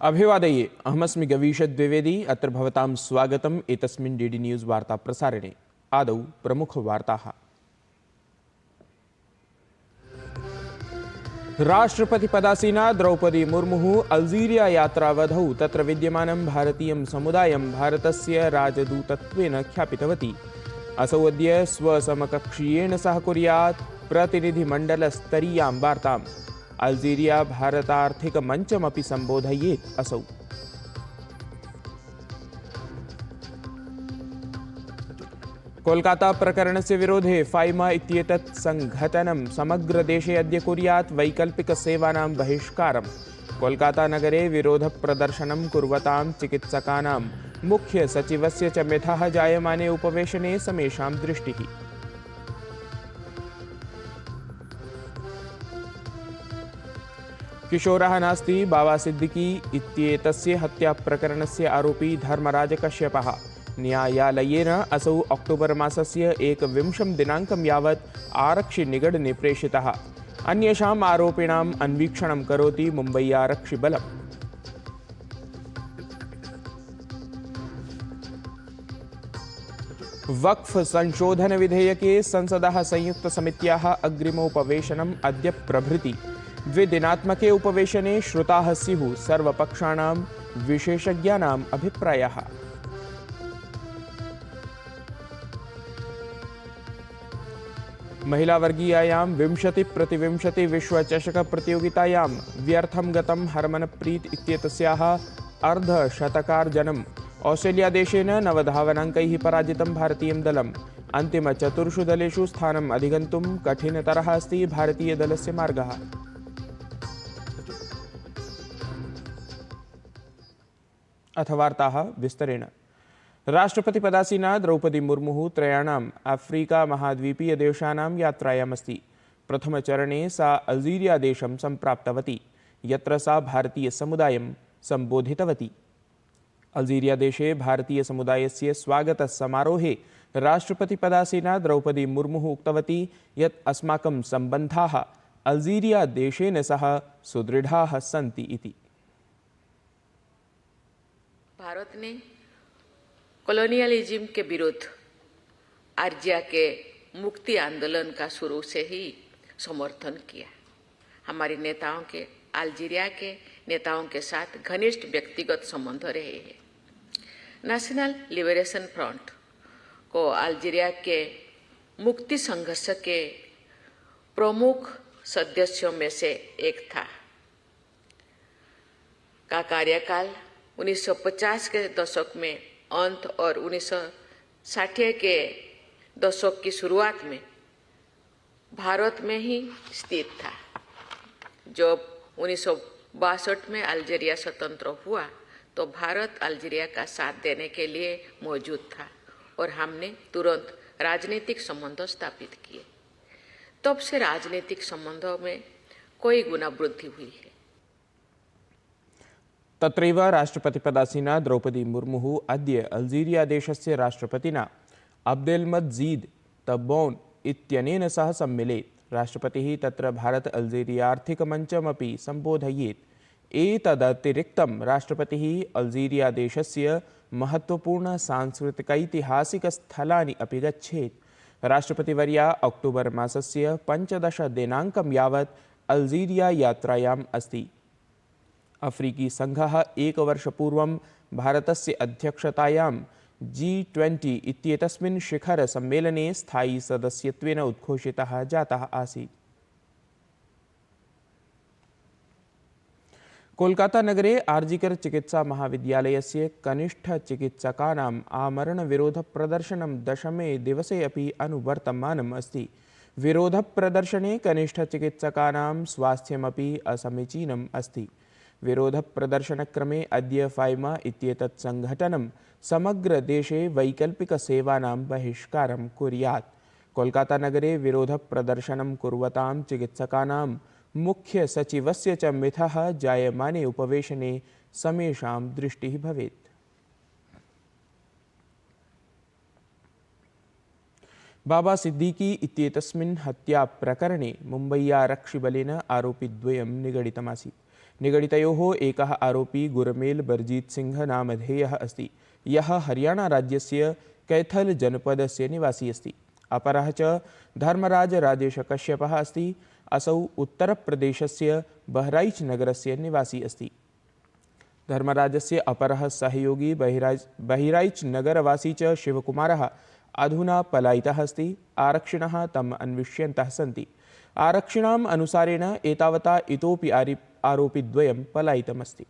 अभिवादये, अहमस्मि गवीश द्विवेदी। अत्र भवतां स्वागतम् एतस्मिन् डीडी न्यूज़ वार्ता प्रसारणे। आदौ प्रमुखवार्ताः। राष्ट्रपतिपदासीना द्रौपदी मुर्मुः अल्जीरिया यात्रावधौ तत्र विद्यमानं भारतीयं समुदायं भारतस्य राजदूतत्वेन ख्यापितवती। असौ अद्य स्वसमकक्षीयेण सह कुर्यात् प्रतिनिधिमण्डलस्तरीयां वार्ताम्। अल्जीरिया भारतार्थिकमञ्चमपि सम्बोधयेत् असौ। कोलकाता प्रकरणस्य विरोधे फाइमा इत्येतत् संघटनं समग्रदेशे अद्य कुर्यात् वैकल्पिकसेवानां बहिष्कारम्। कोलकातानगरे विरोधप्रदर्शनं कुर्वतां चिकित्सकानां मुख्यसचिवस्य च मिथः जायमाने उपवेशने समेषां दृष्टिः। किशोरः नास्ति बाबा सिद्दीकी इत्येतस्य हत्याप्रकरणस्य आरोपी धर्मराज कश्यपः। न्यायालयेन असौ अक्टोबर मासस्य 21 दिनाङ्कं यावत् आरक्षिनिगडने प्रेषितः। अन्येषाम् आरोपिणाम् अन्वीक्षणं करोति मुम्बई आरक्षिबलम्। वक्फ संशोधन विधेयके संसदः संयुक्तसमित्याः अग्रिमोपवेशनम् अद्य प्रभृति। द्विदिनात्मके उपवेशने श्रुताः स्युः सर्वपक्षाणां विशेषज्ञानाम् अभिप्रायाः। महिलावर्गीयायां 20x20 विश्वचषकप्रतियोगितायां व्यर्थं गतं हरमनप्रीत इत्येतस्याः अर्धशतकार्जनम्। ऑस्ट्रेलियादेशेन 9 धावनाङ्कैः पराजितं भारतीयं दलम्। अन्तिमचतुर्षु दलेषु स्थानम् अधिगन्तुं कठिनतरः अस्ति भारतीयदलस्य मार्गः। अथ वार्ताः विस्तरेण। राष्ट्रपतिपदासीना द्रौपदी मुर्मुः त्रयाणाम् अफ्रीका महाद्वीपीयदेशानां यात्रायामस्ति। प्रथमचरणे सा अल्जीरिया देशं सम्प्राप्तवती, यत्र सा भारतीयसमुदायं सम्बोधितवती। अल्जीरिया देशे भारतीयसमुदायस्य स्वागतसमारोहे राष्ट्रपतिपदासीना द्रौपदी मुर्मुः उक्तवती यत् अस्माकं सम्बन्धाः अल्जीरिया देशेन सह सुदृढाः सन्ति इति। भारत ने कॉलोनियलिज्म के विरुद्ध आर्जिया के मुक्ति आंदोलन का शुरू से ही समर्थन किया। हमारे नेताओं के अल्जीरिया के नेताओं के साथ घनिष्ठ व्यक्तिगत संबंध रहे हैं। नेशनल लिबरेशन फ्रंट को अल्जीरिया के मुक्ति संघर्ष के प्रमुख सदस्यों में से एक था। का कार्यकाल 1950 के दशक में अंत और 1960 के दशक की शुरुआत में भारत में ही स्थित था। जब 1962 में अल्जीरिया स्वतंत्र हुआ तो भारत अल्जीरिया का साथ देने के लिए मौजूद था और हमने तुरंत राजनीतिक संबंध स्थापित किए। तब से राजनीतिक संबंधों में कोई गुना वृद्धि हुई है। तत्रैव राष्ट्रपतिपदासीना द्रौपदी मुर्मुः अद्य अल्जीरिया देशस्य राष्ट्रपतिना अब्देलमजीद तब्बौन इत्यनेन सह सम्मिलेत्। राष्ट्रपतिः तत्र भारत अल्जीरियार्थिकमञ्चमपि सम्बोधयेत्। एतदतिरिक्तं राष्ट्रपतिः अल्जीरिया देशस्य महत्त्वपूर्ण सांस्कृतिकैतिहासिकस्थलानि अपि गच्छेत्। राष्ट्रपतिवर्या अक्टोबर मासस्य 15 दिनाङ्कं यावत् अल्जीरिया यात्रायाम् अस्ति। अफ्रीकी संघः एकवर्षपूर्वं भारतस्य अध्यक्षतायां G20 इत्येतस्मिन् शिखरसम्मेलने स्थायी सदस्यत्वेन उद्घोषितः जातः आसीत्। कोलकातानगरे आर्जिकर चिकित्सा महाविद्यालयस्य कनिष्ठचिकित्सकानाम् आमरणविरोधप्रदर्शनं 10मे दिवसे अपि अनुवर्तमानम् अस्ति। विरोधप्रदर्शने कनिष्ठचिकित्सकानां स्वास्थ्यमपि असमीचीनम् अस्ति। विरोधप्रदर्शनक्रमे अद्य फाइमा इत्येतत् संघटनं समग्रदेशे वैकल्पिकसेवानां बहिष्कारं कुर्यात्। कोलकातानगरे विरोधप्रदर्शनं कुर्वतां चिकित्सकानां मुख्यसचिवस्य च मिथः जायमाने उपवेशने समेषां दृष्टिः भवेत्। बाबा सिद्दीकी इत्येतस्मिन् हत्याप्रकरणे मुम्बई आरक्षिबलेन आरोपिद्वयं निगडितमासीत्। निगडितयोः एकः आरोपी गुरमेल बर्जीत सिंह नामधेयः अस्ति, यः हरियाणाराज्यस्य कैथल जनपदस्य निवासी अस्ति। अपरः च धर्मराज राजेश कश्यपः अस्ति। असौ उत्तरप्रदेशस्य बहराइच नगरस्य निवासी अस्ति। धर्मराजस्य अपरः सहयोगी बहराइच नगरवासी च शिवकुमारः अधुना पलायितः अस्ति। आरक्षिणः तम् अन्विष्यन्तः सन्ति। आरक्षिणाम् अनुसारेण एतावता इतोपि आरोपिद्वयं पलायितमस्ति।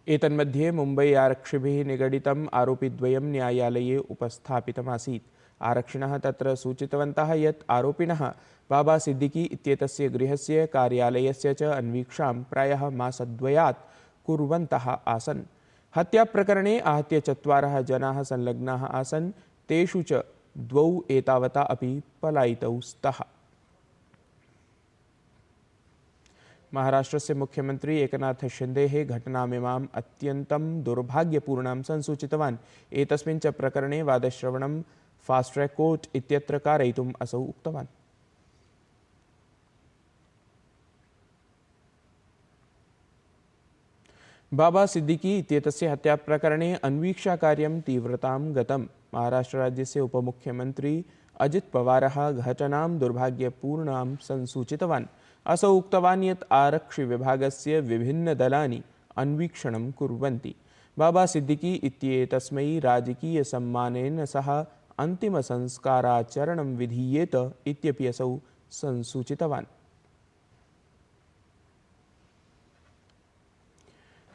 एतन्मध्ये मुम्बै आरक्षिभिः निगडितम् आरोपिद्वयं न्यायालये उपस्थापितमासीत्। आरक्षिणः तत्र सूचितवन्तः यत् आरोपिणः बाबा सिद्दीकी इत्येतस्य गृहस्य कार्यालयस्य च अन्वीक्षां प्रायः मासद्वयात् कुर्वन्तः आसन्। हत्याप्रकरणे आहत्य 4 जनाः संलग्नाः आसन्। तेषु च 2 एतावता अपि पलायितौ स्तः। महाराष्ट्रस्य मुख्यमंत्री एकनाथ शिंदेः घटनामिमाम् अत्यन्तं दुर्भाग्यपूर्णां संसूचितवान्। एतस्मिन् च प्रकरणे वादश्रवणं फास्ट ट्रैक कोर्ट इत्यत्र कारयितुम् असौ उक्तवान्। बाबा सिद्दीकी इत्येतस्य हत्याप्रकरणे अन्वीक्षाकार्यं तीव्रतां गतम्। महाराष्ट्रराज्यस्य उपमुख्यमंत्री अजित पवारः घटनां दुर्भाग्यपूर्णां संसूचितवान्। असौ उक्तवान् यत् आरक्षिविभागस्य विभिन्नदलानि अन्वीक्षणं कुर्वन्ति। बाबा सिद्दीकी इत्येतस्मै राजकीयसम्मानेन सह अन्तिमसंस्काराचरणं विधीयेत इत्यपि असौ संसूचितवान्।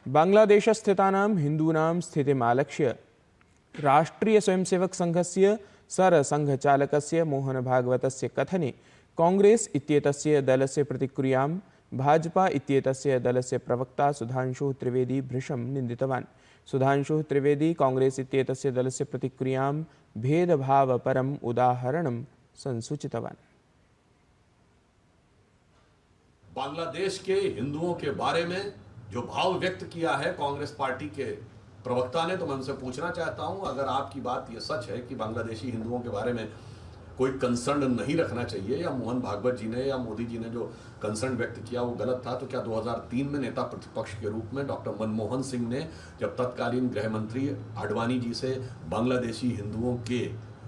बांग्लादेशस्थितानां हिन्दूनां स्थितिमालक्ष्य राष्ट्रीय स्वयंसेवक संघस्य सरसंघचालकस्य मोहन भागवतस्य कथने कांग्रेस इत्येतस्य दलस्य प्रतिक्रियां भाजपा इत्येतस्य दलस्य प्रवक्ता सुधांशुः त्रिवेदी भृशं निन्दितवान्। सुधांशुः त्रिवेदी कांग्रेस इत्येतस्य दलस्य प्रतिक्रियां भेदभावपरम् उदाहरणं संसूचितवान्। बांग्लादेश के हिंदुओं के बारे में जो भाव व्यक्त किया है कांग्रेस पार्टी के प्रवक्ता ने, तो मैं उनसे पूछना चाहता हूं, अगर आपकी बात यह सच है कि बांग्लादेशी हिंदुओं के बारे में कोई कंसर्न नहीं रखना चाहिए, या मोहन भागवत जी ने या मोदी जी ने जो कंसर्न व्यक्त किया वो गलत था, तो क्या 2003 में नेता प्रतिपक्ष के रूप में डॉक्टर मनमोहन सिंह ने जब तत्कालीन गृह मंत्री आडवाणी जी से बांग्लादेशी हिंदुओं के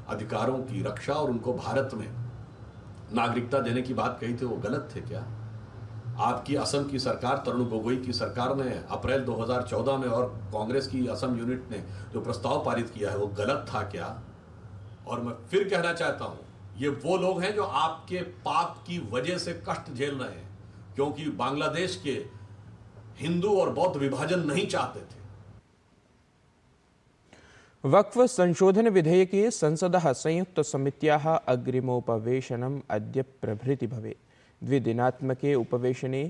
अधिकारों की रक्षा और उनको भारत में नागरिकता देने की बात कही थी, वो गलत थे क्या? आपकी असम की सरकार, तरुण गोगोई की सरकार ने अप्रैल 2014 में और कांग्रेस की असम यूनिट ने जो प्रस्ताव पारित किया है वो गलत था क्या? और मैं फिर कहना चाहता हूं, ये वो लोग हैं जो आपके पाप की वजह से कष्ट झेल रहे हैं, क्योंकि बांग्लादेश के हिंदू और बौद्ध विभाजन नहीं चाहते थे। वक्फ संशोधन विधेयके संसदः संयुक्त समित्याः अग्रिमोपवेशनम् अद्य प्रभृति भवेत्। 2 दिनात्मके उपवेशने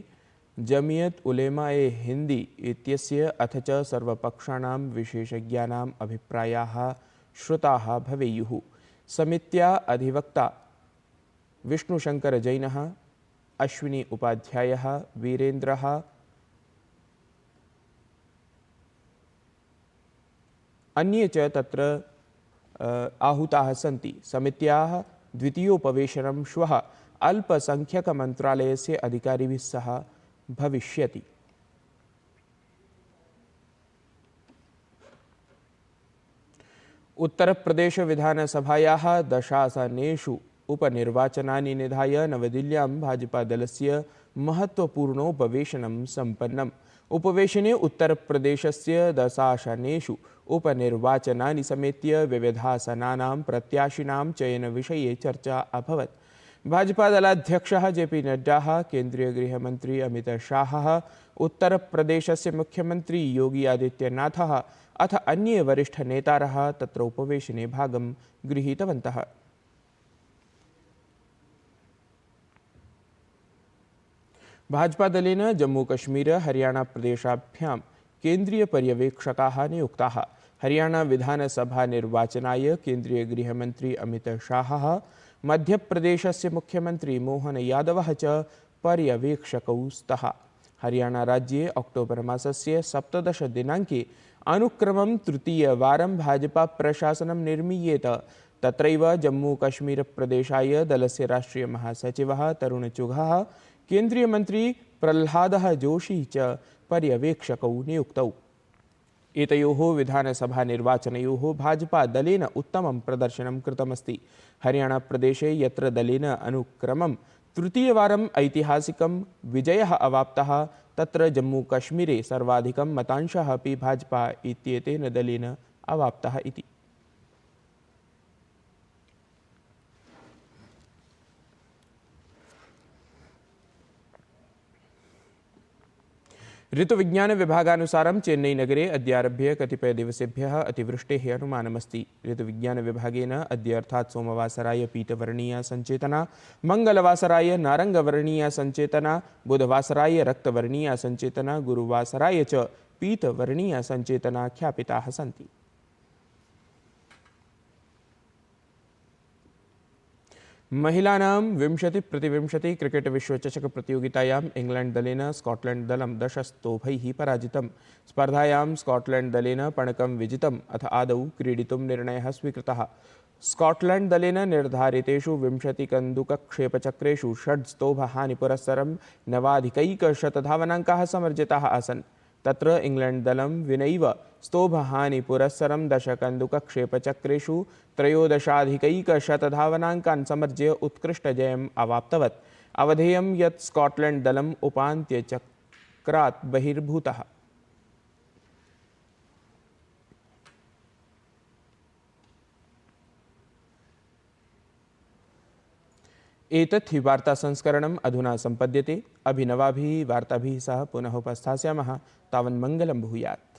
जमियत उलेमा-ए हिंदी इत्यस्य अथ च सर्वपक्षाणां विशेषज्ञानाम् अभिप्रायाः श्रुताः भवेयुः। समित्या अधिवक्ता विष्णुशंकर जैनः, अश्विनी उपाध्यायः, वीरेन्द्रः, अन्ये च तत्र आहूताः सन्ति। समित्याः द्वितीयोपवेशनं श्वः अल्पसंख्यकमन्त्रालयस्य अधिकारिभिः सह भविष्यति। उत्तरप्रदेश विधानसभायाः 10 आसनेषु उपनिर्वाचनानि निधाय नवदिल्ल्यां भाजपादलस्य महत्त्वपूर्णोपवेशनं सम्पन्नम्। उपवेशने उत्तरप्रदेशस्य 10 आसनेषु उपनिर्वाचनानि समेत्य विविधासनानां प्रत्याशिनां चयनविषये चर्चा अभवत्। भाजपादलाध्यक्षः जेपी नड्डा, केन्द्रीय गृहमन्त्री अमितशाहः, उत्तरप्रदेशस्य मुख्यमन्त्री योगी आदित्यनाथः अथ अन्ये वरिष्ठनेतारः तत्र उपवेशने भागं गृहीतवन्तः। भाजपादलेन जम्मूकश्मीर हरियाणाप्रदेशाभ्यां केन्द्रीयपर्यवेक्षकाः नियुक्ताः। हरियाणा विधानसभानिर्वाचनाय केन्द्रीय गृहमन्त्री अमितशाहः, मध्यप्रदेशस्य मुख्यमंत्री मोहन यादवः च पर्यवेक्षकौ स्तः। हरियाणाराज्ये अक्टोबर मासस्य 17 दिनाङ्के अनुक्रमं तृतीयवारं भाजपा प्रशासनं निर्मीयेत, तत्रैव जम्मूकश्मीरप्रदेशाय दलस्य राष्ट्रीयमहासचिवः तरुणचुघः, केन्द्रीयमन्त्री प्रह्लादः जोशी च पर्यवेक्षकौ नियुक्तौ। एतयोः विधानसभानिर्वाचनयोः भाजपादलेन उत्तमं प्रदर्शनं कृतमस्ति। हरियाणाप्रदेशे यत्र दलेन अनुक्रमं तृतीयवारम् ऐतिहासिकं विजयः अवाप्तः, तत्र जम्मूकश्मीरे सर्वाधिकं मतांशः अपि भाजपा इत्येतेन दलेन अवाप्तः इति। ऋतुविज्ञानविभागानुसारं चेन्नईनगरे अद्यारभ्य कतिपयदिवसेभ्यः अतिवृष्टेः अनुमानमस्ति। ऋतुविज्ञानविभागेन अद्य अर्थात् सोमवासराय पीतवर्णीया सञ्चेतना, मङ्गलवासराय नारङ्गवर्णीया सञ्चेतना, बुधवासराय रक्तवर्णीया सञ्चेतना, गुरुवासराय च पीतवर्णीया सञ्चेतना ख्यापिताः सन्ति। महिलानां 20-प्रतिविंशति क्रिकेट विश्वचषक प्रतियोगितायाम् इंग्लैंड दलेन स्कॉटलैंड दलं 10 स्तोभैः पराजितम्। स्पर्धायां स्कॉटलैंड दलेन पणकं विजितम्, अथ आदौ क्रीडितुं निर्णयः स्वीकृतः। स्कॉटलैंड दलेन निर्धारितेषु 20 कन्दुकक्षेपचक्रेषु 6 स्तोभहानिपुरस्सरं 9अधिकैकशत धावनाङ्काः समर्जिताः आसन्। तत्र इंग्लैंड दलं विनैव स्तोभहानिपुरस्सरं 10 कन्दुकक्षेपचक्रेषु 13अधिकैकशत धावनाङ्कान् समर्ज्य उत्कृष्टजयम् अवाप्तवत्। अवधेयं यत् स्कॉटलैंड दलम् उपान्त्यचक्रात् बहिर्भूतः। एतत् हि वार्तासंस्करणम् अधुना सम्पद्यते। अभिनवाभिः वार्ताभिः सह पुनः उपस्थास्यामः। तावन् मङ्गलं भूयात्।